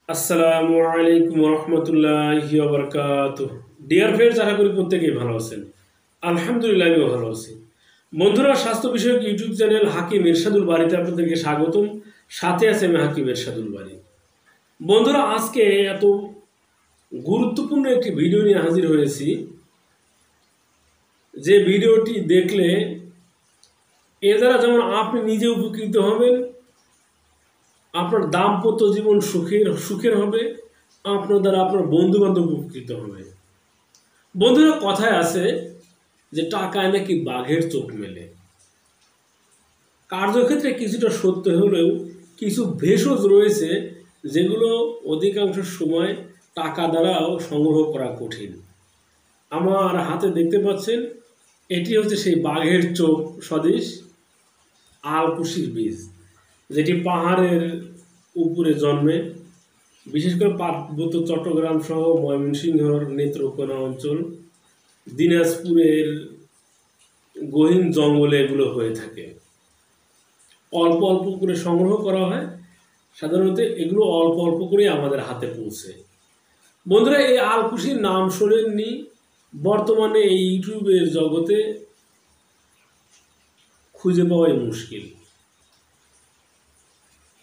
আসসালামু আলাইকুম রহমতুল্লাহি ওয়া বারাকাতুহ। ডিয়ার ফ্রেন্ডস, আশা করি প্রত্যেকেই ভালো আছেন। আলহামদুলিল্লাহ, আমিও ভালো আছি। বন্ধুরা, স্বাস্থ্য বিষয়ক ইউটিউব চ্যানেল হাকিম এরশাদুল বাড়িতে আপনাদেরকে স্বাগতম। সাথে আছে আমি হাকিম এরশাদুল বাড়ি। বন্ধুরা, আজকে এত গুরুত্বপূর্ণ একটি ভিডিও নিয়ে হাজির হয়েছি, যে ভিডিওটি দেখলে এ দ্বারা যেমন আপনি নিজে উপকৃত হবেন, আপনার দাম্পত্য জীবন সুখের হবে, আপনার দ্বারা আপনার বন্ধু বান্ধব উপকৃত হবে। বন্ধুরা, কথায় আছে যে টাকায় নাকি বাঘের চোখ মেলে। কার্যক্ষেত্রে কিছুটা সত্য হলেও কিছু ভেষজ রয়েছে যেগুলো অধিকাংশ সময় টাকা দ্বারাও সংগ্রহ করা কঠিন। আমার হাতে দেখতে পাচ্ছেন, এটি হচ্ছে সেই বাঘের চোখ সদৃশ আলকুশির বীজ, যেটি পাহাড়ের উপরে জন্মে। বিশেষ করে পার্বত্য চট্টগ্রাম সহ ময়মনসিংহর নেত্রকোনা অঞ্চল, দিনাজপুরের গহীন জঙ্গলে এগুলো হয়ে থাকে। অল্প অল্প করে সংগ্রহ করা হয়, সাধারণত এগুলো অল্প অল্প করে আমাদের হাতে পৌঁছে। বন্ধুরা, এই আলকুশির নাম শোনেননি? বর্তমানে এই ইউটিউবের জগতে খুঁজে পাওয়াই মুশকিল।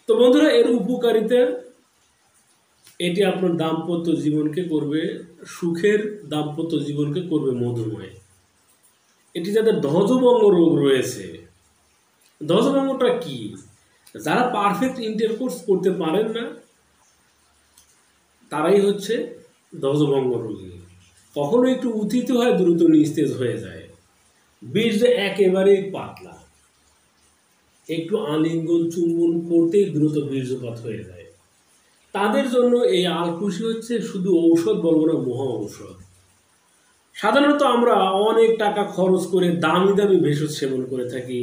তো বন্ধুরা, এর উপকারিতা, এটি আপনার দাম্পত্য জীবনকে করবে সুখের, দাম্পত্য জীবনকে করবে মধুময়। এটি যাদের ধ্বজভঙ্গ রোগ রয়েছে, ধ্বজভঙ্গটা কি? যারা পারফেক্ট ইন্টারকোর্স করতে পারেন না, তারাই হচ্ছে ধ্বজভঙ্গ রোগী। কখনো একটু উত্থিত হয়, দ্রুত নিস্তেজ হয়ে যায়। বীর্য একেবারেই পাতলা, একটু আলিঙ্গন চুম্বন করতেই দ্রুত বীর্যপাত হয়ে যায়। তাদের জন্য এই আলকুশি হচ্ছে শুধু ঔষধ, বলবো না, মহা ঔষধ। সাধারণত আমরা অনেক টাকা খরচ করে দামি দামি ভেষজ সেবন করে থাকি,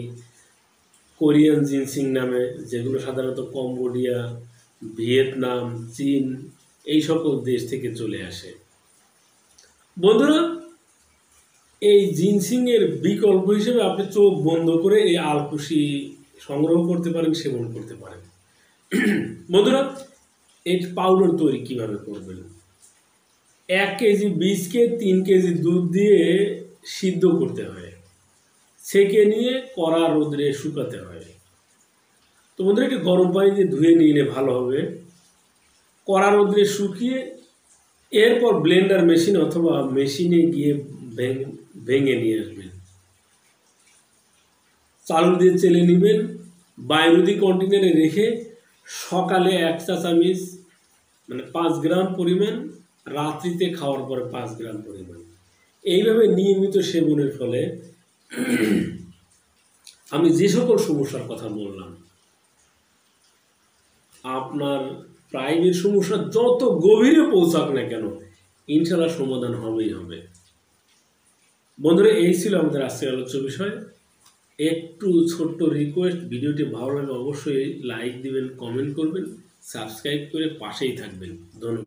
কোরিয়ান জিনসিং নামে, যেগুলো সাধারণত কম্বোডিয়া, ভিয়েতনাম, চীন এই সকল দেশ থেকে চলে আসে। বন্ধুরা, এই জিনসিংয়ের বিকল্প হিসেবে আপনি চোখ বন্ধ করে এই আলকুশি সংগ্রহ করতে পারেন, সেবন করতে পারেন। বন্ধুরা, এর পাউডার তৈরি কিভাবে করবেন? 1 কেজি বীজকে 3 কেজি দুধ দিয়ে সিদ্ধ করতে হয়, ছেঁকে নিয়ে কড়া রোদ্রে শুকাতে হয়। তো বন্ধুরা, একটু গরম পানি দিয়ে ধুয়ে নিলে ভালো হবে। কড়া রোদ্রে শুকিয়ে এরপর ব্লেন্ডার মেশিন অথবা মেশিনে গিয়ে ভেঙে নিয়ে আসবেন। চালু দিয়ে চেলে নেবেন। বায়ুরোধী কন্টেনারে রেখে সকালে 1 চা চামচ, মানে 5 গ্রাম পরিমাণ, রাত্রিতে খাওয়ার পরে 5 গ্রাম পরিমাণ। এইভাবে নিয়মিত সেবনের ফলে আমি যে সকল সমস্যার কথা বললাম, আপনার প্রাইভেট সমস্যা যত গভীরে পৌঁছাক না কেন, ইনশাল্লাহ সমাধান হবেই হবে। বন্ধুরা, এই ছিল আমাদের আজকের আলোচ্য বিষয়। একটু ছোট্ট রিকোয়েস্ট, ভিডিওটি ভালো লাগলে অবশ্যই লাইক দিবেন, কমেন্ট করবেন, সাবস্ক্রাইব করে পাশেই থাকবেন। ধন্যবাদ।